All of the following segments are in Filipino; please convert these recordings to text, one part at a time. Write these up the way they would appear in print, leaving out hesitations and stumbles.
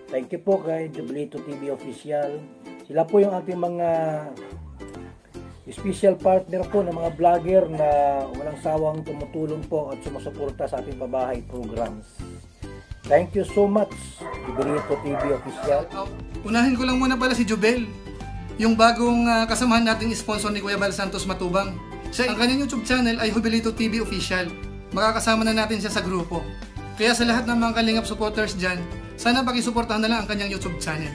Thank you po kay Jubilito TV Official. Sila po yung ating mga special partner po ng mga vlogger na walang sawang tumutulong po at sumusuporta sa ating pabahay programs. Thank you so much, Jubilito TV Official. Unahin ko lang muna pala si Jubel, yung bagong kasamahan nating sponsor ni Kuya Bal Santos Matubang. Ang kanyang YouTube channel ay Jubilito TV Official. Makakasama na natin siya sa grupo. Kaya sa lahat ng mga Kalingap supporters dyan, sana pakisuportahan na lang ang kanyang YouTube channel.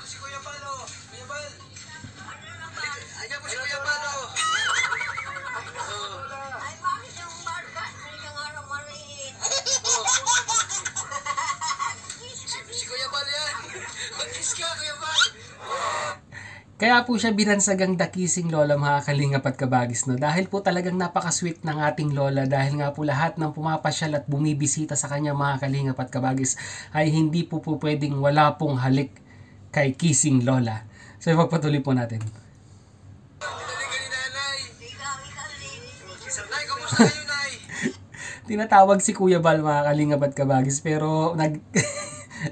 Si Kuya Bal, Kuya Bal. Ayan po si Kuya Bal. Ay, bakit yung barka? Ay, yung araw maliit. Si Kuya Bal yan. Mag-kiss ka, Kuya Bal. Kaya po siya binansagang dakising lola, mga kalingap at kabagis, no? Dahil po talagang napaka-sweet ng ating lola, dahil nga po lahat ng pumapasyal at bumibisita sa kanya, mga kalingap at kabagis, ay hindi po pwedeng wala pong halik kay Kissing Lola. So ipagpatuloy po natin. Nay, kamusta kayo, Nay? Tinatawag si Kuya Bal, mga kalingap at kabagis, pero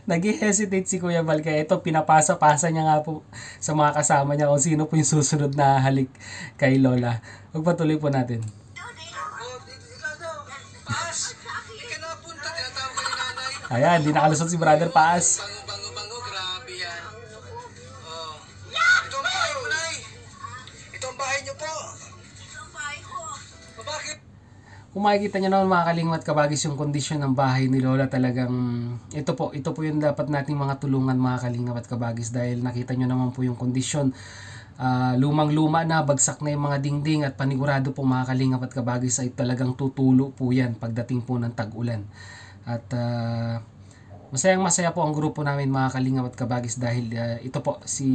nag-hesitate si Kuya Bal, kaya ito pinapasa-pasa niya nga po sa mga kasama niya kung sino po yung susunod na halik kay Lola. Pagpatuloy po natin. Paas! Hindi ka napunta, tinatawag ko ni Nanay. Ayan, di nakalusot si Brother Paas. Bango, grabe yan. Oh. Ito ang bahay mo, Nay. Ito ang bahay niyo po. Ang bahay ko. Bakit? Kung makikita nyo naman, mga kalingap at kabagis, yung kondisyon ng bahay ni Lola, talagang ito po yung dapat nating mga tulungan, mga kalingap at kabagis, dahil nakita nyo naman po yung kondisyon. Lumang-luma na, bagsak na yung mga dingding, at panigurado po, mga kalingap at kabagis, ay talagang tutulo po yan pagdating po ng tag-ulan. At masayang-masaya po ang grupo namin, mga kalingap at kabagis, dahil ito po si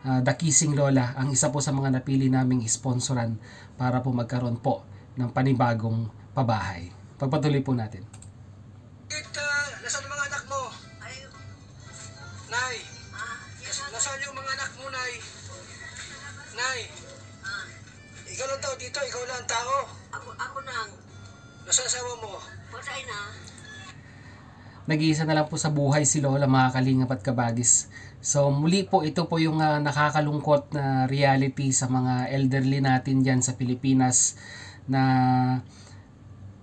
The Kissing Lola, ang isa po sa mga napili naming sponsoran para po magkaroon po ng panibagong pabahay. Pagpatuloy po natin. Nasaan yung mga anak mo? Ay, Nay, yan nasaan yung mga anak mo, Nay? Nay, ikaw lang tao dito, ikaw lang tao. ako nang Nasaan asawa mo? patay na. Nag-iisa na lang po sa buhay si Lola, mga kalingap at kabagis. So muli po, ito po yung nakakalungkot na reality sa mga elderly natin dyan sa Pilipinas, na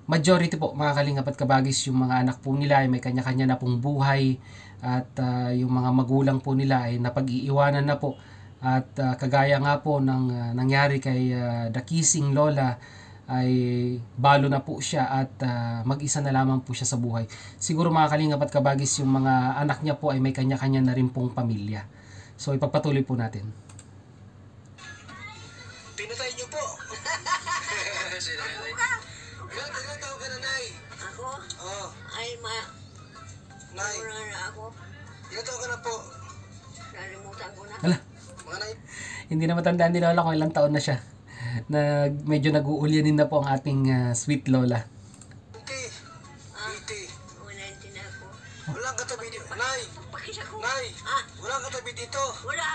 majority po, mga kalingap at kabagis, yung mga anak po nila ay may kanya-kanya na pong buhay, at yung mga magulang po nila ay napag-iiwanan na po, at kagaya nga po ng nangyari kay The Kissing Lola, ay balo na po siya at mag-isa na lamang po siya sa buhay. Siguro, mga kalingap at kabagis, yung mga anak niya po ay may kanya-kanya na rin pong pamilya. So ipagpatuloy po natin. Pinatay niyo po. Ilan taon ka na, Nay? Ako? Oh, Ay, Nay. wala na ako. Ilan taon ka na po? Nalimutan ko na. Hala, Mga Nay. hindi na matandaan ni Lola kung ilang taon na siya. Medyo nag-uulyanin na po ang ating sweet Lola. 20. 80. 19 na ako. Walang katabi dito. Nay! Pakisa ko. Nay! Ah, Walang katabi dito. wala.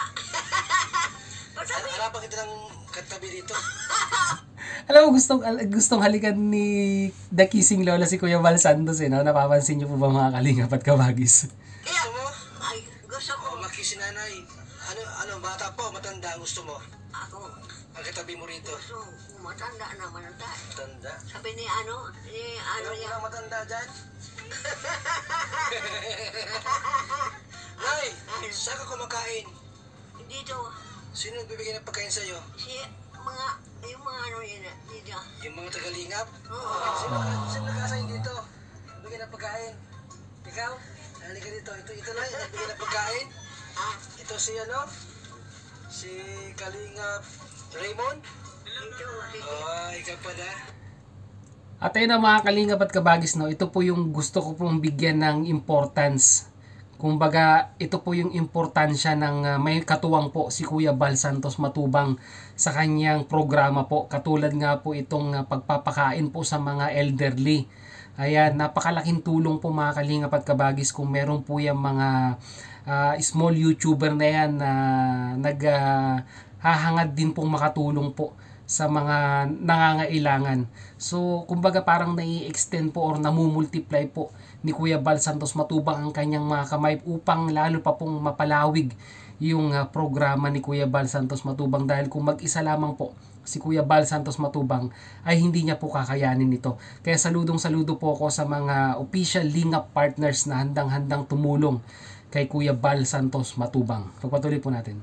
Pasabi. Harapan kita ng katabi dito. Alam mo, gustong halikan ni The Kissing Lola si Kuya Val Santos, no? Napapansin niyo po ba mga kalingap at kabagis? Kaya, Gusto mo? ay, gusto ko. Makisi nanay. Ano, bata po, matanda ang gusto mo. Ako, Ang katabi mo rito. gusto, matanda naman ang tayo. Matanda. Sabi ni ano niya. Walang matanda dyan. Nay! Saan ka kumakain? Dito, Sino nagbibigay ng pagkain sa'yo? yung mga ano yun, dito. Yung mga tagalingap? Oo. Sino nakasayin dito? Nagbigay ng pagkain? Ikaw? Halika dito. Ito na, nagbigay ng pagkain. Ah, Ito si ano? Si Kalingap Raymond? dito, Ikaw pala. At ayun na mga kalingap at kabagis, no? Ito po yung gusto ko pong bigyan ng importance. Kumbaga, ito po yung importansya ng may katuwang po si Kuya Val Santos Matubang sa kanyang programa po. Katulad nga po itong pagpapakain po sa mga elderly. Ayan, napakalaking tulong po mga kalingap at kabagis kung meron po yung mga small YouTuber na yan na naghahangad din pong makatulong po sa mga nangangailangan. So, kumbaga parang nai-extend po or namumultiply po ni Kuya Val Santos Matubang ang kanyang mga kamay upang lalo pa pong mapalawig yung programa ni Kuya Val Santos Matubang, dahil kung mag-isa lamang po si Kuya Val Santos Matubang ay hindi niya po kakayanin ito. Kaya saludo po ako sa mga official Lingap partners na handang-handang tumulong kay Kuya Val Santos Matubang. Pagpatuloy po natin.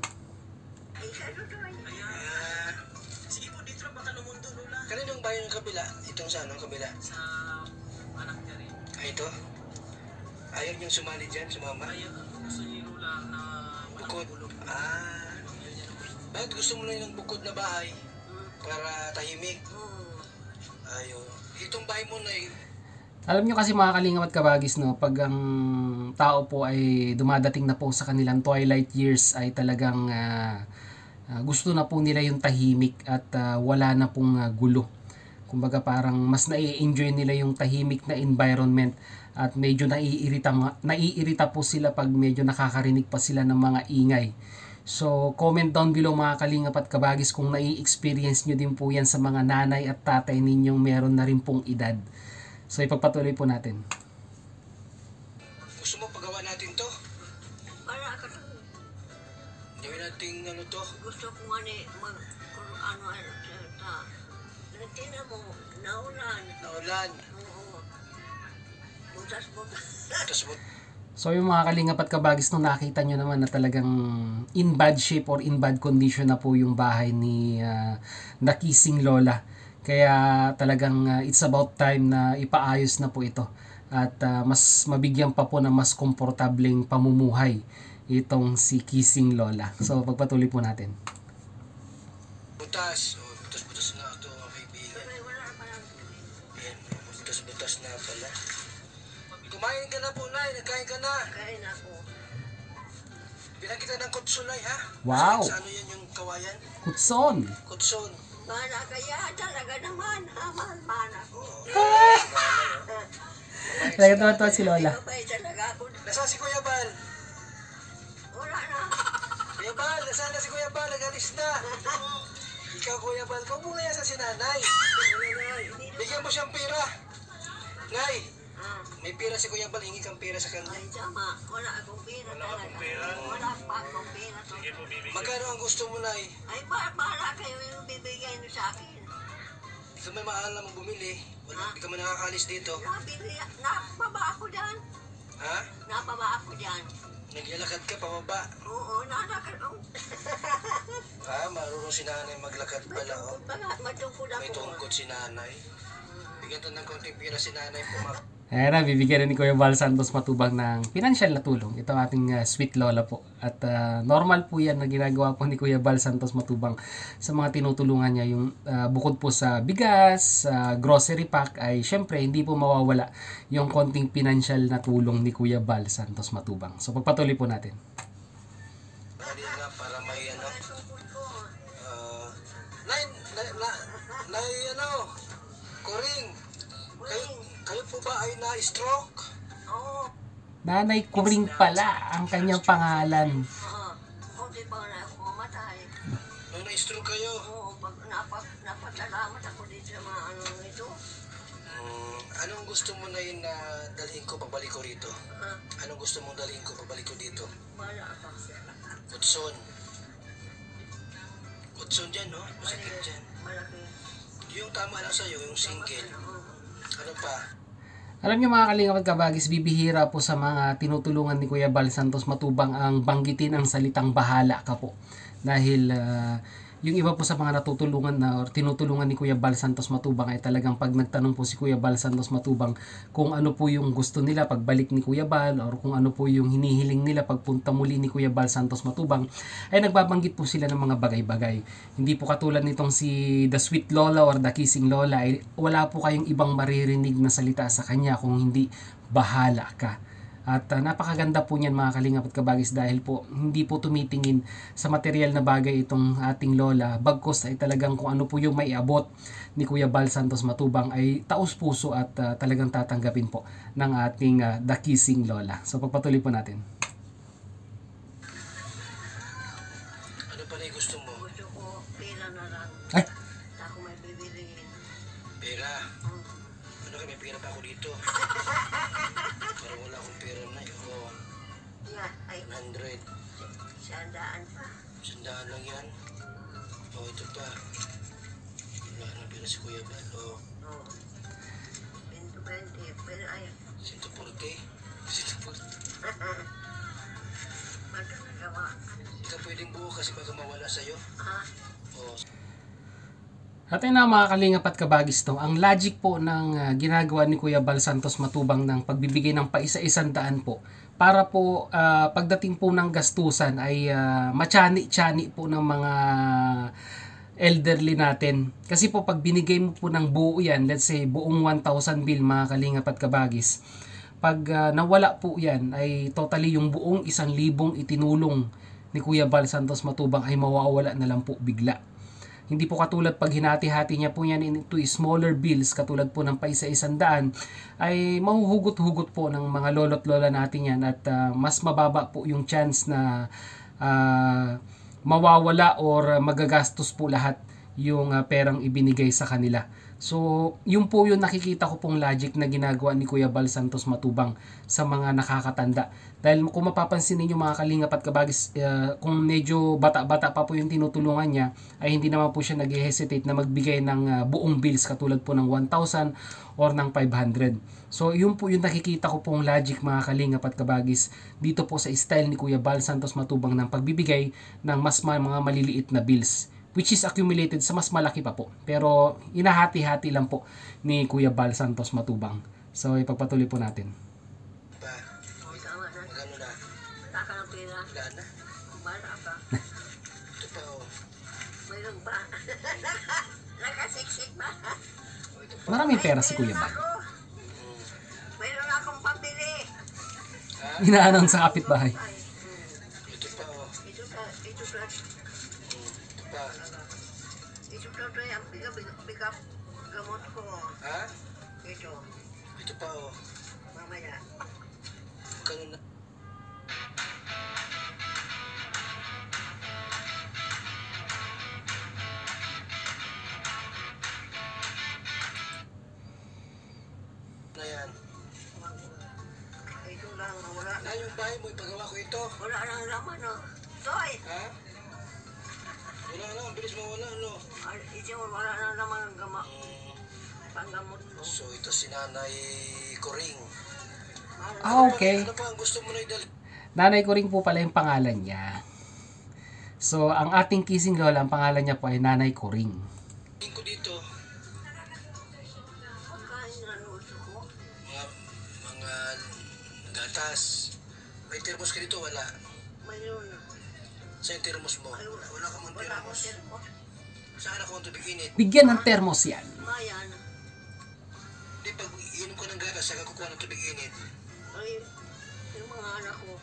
Sige po, dito lang baka lumundo, Lola. Kaninong bayan ng kabila? Itong saan ang kabila? Sa anak niya rin. Ito? Ayaw niyang sumali dyan, sumama? Ayaw, gusto niya Lola na bukod. Bakit gusto mo na yung bukod na bahay? Para tahimik? Ayaw. Itong bahay mo na Alam nyo kasi mga kalingap at kabagis, no, pag ang tao po ay dumadating na po sa kanilang twilight years ay talagang gusto na po nila yung tahimik at wala na pong gulo. Kumbaga parang mas nai-enjoy nila yung tahimik na environment at medyo naiirita po sila pag medyo nakakarinig pa sila ng mga ingay. So comment down below mga kalingap at kabagis kung nai-experience nyo din po yan sa mga nanay at tatay ninyong meron na rin pong edad. So ipagpatuloy po natin. gusto mo pagawa natin to? para ka Gawin natin ano to? gusto ko nga ni kung ano ta. Tingnan mo, naulan. Naulan. Oo. Butas. Tapos mo, So yung mga kalingap at kabagis, nung nakita nyo naman na talagang in bad shape or in bad condition na po yung bahay ni The Kissing Lola. Kaya talagang it's about time na ipaayos na po ito. At mas mabigyan pa po ng mas komportableng pamumuhay itong si Kissing Lola. So pagpatuloy po natin. butas. Butas na ito mga kaibigan. Wala pa lang. Ayan, butas na pala. Kumain ka na po, Nay. Nagkain ka na. Kain ako. Bilang kita ng kutsunay, ha? Wow! Sa ano yan yung kawayan? Kutson! Kutsun. Mana kaya talaga naman. Mahal ako. Talaga si Lola. Mabay talaga ako. Nasaan si Kuya Bal? Wala na. Kuya Bal, nasaan na si Kuya Bal? Nag-alis na. Ikaw, Kuya Bal, kung muna yan sa sinanay. Bigyan mo siyang pera. Nay, may pera si Kuya Bal, hingi kang pera sa kanya. Ay, tama. Wala akong pera talaga. Wala pa akong pera. Magkano ang gusto mo, Nay? Ay, bahala kayo yung bibigay nyo sa akin. Di ka may mahal na bumili. Di ka man nakakalis dito. Napaba ako dyan. Ha? Napaba ako dyan. Naglalakad ka pababa. Oo, nalakad ako. Marunong si nanay maglakad pala, oh. Matungkod ako. May tungkod si nanay. Bigyan to ng konting pira si nanay pumak. Ayan na, bibigyan na ni Kuya Val Santos Matubang ng financial na tulong. Ito ating sweet lola po. At normal po yan na ginagawa po ni Kuya Val Santos Matubang sa mga tinutulungan niya. Yung bukod po sa bigas, grocery pack, ay syempre hindi po mawawala yung konting financial na tulong ni Kuya Val Santos Matubang. So pagpatuloy po natin. Dali nga para may ano. Nay, ano, Koring, kayo po ba ay na-stroke? Oo. Nanay Kuring pala ang kanyang pangalan. Kunti pa na ako mamatay. Nung na-stroke kayo, Oo, pag napasalamat ako dito sa mga ano ito. anong gusto mo na yun na dalhin ko pagbalik ko rito? Ha? Anong gusto mong dalhin ko pagbalik ko dito? Wala ka. Kutson. Kutson dyan, no? Masakit dyan. Malaki. Yung tama lang sa'yo, yung single. Ano pa? Alam niyo mga kalingap at kabagis, bibihira po sa mga tinutulungan ni Kuya Bal Santos Matubang ang banggitin ang salitang bahala ka po. Dahil yung iba po sa mga natutulungan na or tinutulungan ni Kuya Bal Santos Matubang ay talagang pag nagtanong po si Kuya Bal Santos Matubang kung ano po yung gusto nila pagbalik ni Kuya Bal or kung ano po yung hinihiling nila pagpunta muli ni Kuya Bal Santos Matubang, ay nagbabanggit po sila ng mga bagay-bagay. Hindi po katulad nitong si The Sweet Lola or The Kissing Lola, ay wala po kayong ibang maririnig na salita sa kanya kung hindi bahala ka. At napakaganda po niyan mga kalingap at kabagis dahil po hindi po tumitingin sa material na bagay itong ating lola. Bagkos ay talagang kung ano po yung maiabot ni Kuya Bal Santos Matubang ay taos puso at talagang tatanggapin po ng ating The Kissing Lola. So pagpatuloy po natin. Ano pa na yung gusto mo? Gusto ko pera na lang. Ay! Ako may bibiliin. Pera. Ano ka, may pera pa ako dito. Parang wala akong pera na yun. Oh, Yan, ay 100. sandaan pa. Sandaan lang yan. Oh, ito pa. Wala na pera si Kuya Bal. Oh, Oo. 120. Pero ay, 140. 140. magkakagawa. Hindi ka pwedeng buo kasi baka mawala sa'yo. Ha? Oh, At ayun na mga kalingap at kabagis to, ang logic po ng ginagawa ni Kuya Bal Santos Matubang ng pagbibigay ng paisa-isang daan po para po pagdating po ng gastusan ay matsani-tsani po ng mga elderly natin. Kasi po pag binigay mo po ng buo yan, let's say buong 1,000 bill mga kalingap at kabagis, pag nawala po yan ay totally yung buong 1,000 itinulong ni Kuya Bal Santos Matubang ay mawawala na lang po bigla. Hindi po katulad pag hinati-hati niya po yan into smaller bills, katulad po ng paisa-isang daan, ay mahuhugot-hugot po ng mga lolo't lola natin yan at mas mababa po yung chance na mawawala or magagastos po lahat yung perang ibinigay sa kanila. So, yun po yung nakikita ko pong logic na ginagawa ni Kuya Bal Santos Matubang sa mga nakakatanda. Dahil kung mapapansin ninyo mga kalingap at kabagis, kung medyo bata-bata pa po yung tinutulungan niya, ay hindi naman po siya nag-hesitate na magbigay ng buong bills katulad po ng 1,000 or ng 500. So, yun po yung nakikita ko pong logic mga kalingap at kabagis dito po sa style ni Kuya Bal Santos Matubang ng pagbibigay ng mas mga maliliit na bills, which is accumulated sa mas malaki pa po. Pero inahati-hati lang po ni Kuya Bal Santos Matubang. So ipagpatuloy po natin. pa. O, tama na. Magkano na? Wala ka ng pera. Wala na. Wala ka. Ito pa, oh. Mayroon ba? Nakasiksik ba? Oh, ito pa. Maraming pera si Kuya Bal. Ako. Mayroon akong pambili. Ha? Inaanon sa kapitbahay. Ay, Ito pa, oh. ito pa. Ito pa. Ito pa yung pick-up gamot ko. Ha? Ito. Ito pa, oh. Mamaya. Magkano na? Na yan. Ito lang. Wala Na yung bahay mo, ipagawa ko ito. wala nang laman, no? Toy! Ha? Wala na, ang bilis mawala, no? Ito wala nang laman ng panggamot ko. So, ito si Nanay Coring. Okay. Ano pa ang gusto mo na idali? Nanay Kuring po pala yung pangalan niya. So ang ating kissing lola, ang pangalan niya po ay Nanay Kuring. Tingin ko dito, Pagkain na nuso ko. mga gatas. May termos ka dito, wala. Mayroon. Sa yung termos mo, wala ka mong Wala ko termos. termos. Saan ako ang tubig init? Bigyan ng termos yan. Bayan. Di pag inom ko ng gatas, saka kukuha ng tubig init. Ay, yung mga anak ko.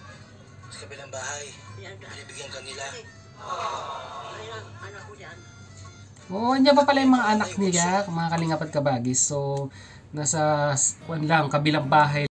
Sa kabilang bahay, Yan dyan. binibigyan ka nila. Ay, anak ko dyan. Oo, niya pa pala yung mga anak niya, mga kalingap at kabagis. So, nasa, kabilang bahay